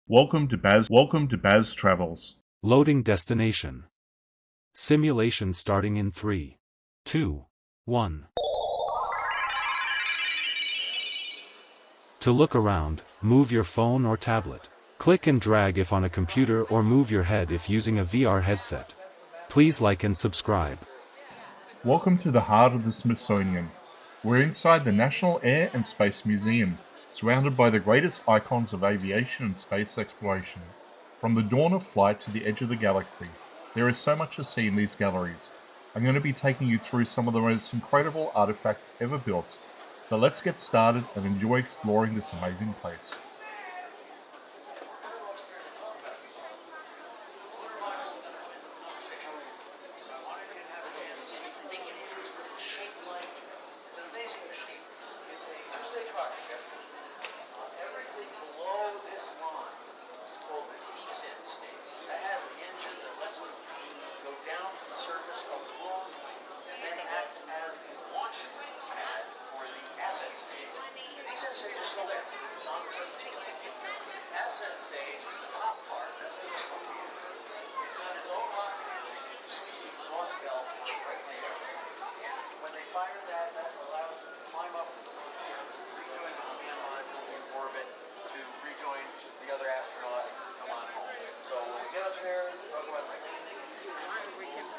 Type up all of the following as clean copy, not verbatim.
Welcome to Baz Travels. Loading destination. Simulation starting in 3, 2, 1. To look around, move your phone or tablet. Click and drag if on a computer or move your head if using a VR headset. Please like and subscribe. Welcome to the heart of the Smithsonian. We're inside the National Air and Space Museum, surrounded by the greatest icons of aviation and space exploration. From the dawn of flight to the edge of the galaxy, there is so much to see in these galleries. I'm going to be taking you through some of the most incredible artifacts ever built. So let's get started and enjoy exploring this amazing place.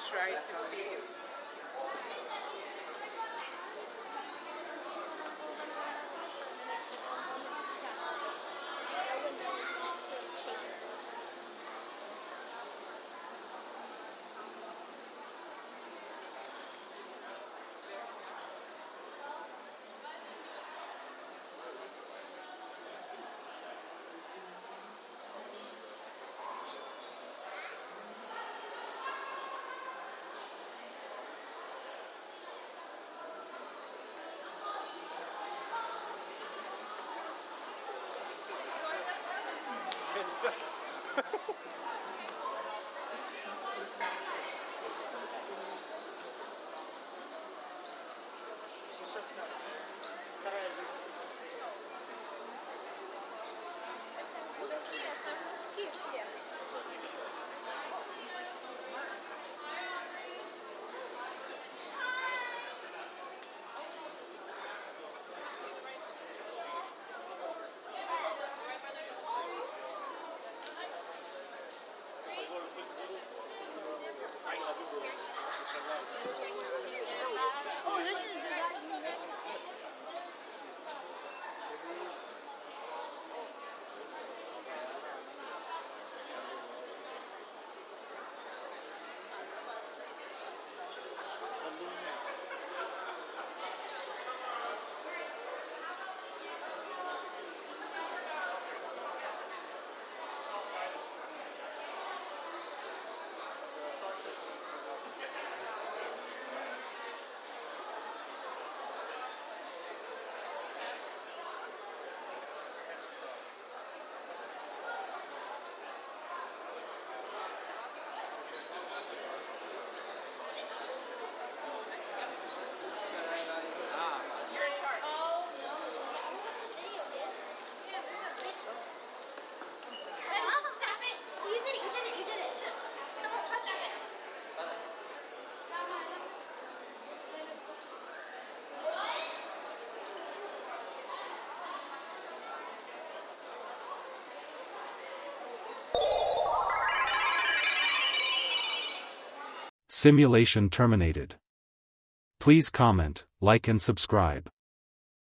Try to see. Oh, this is the guy who made it. Simulation terminated. Please comment, like and subscribe.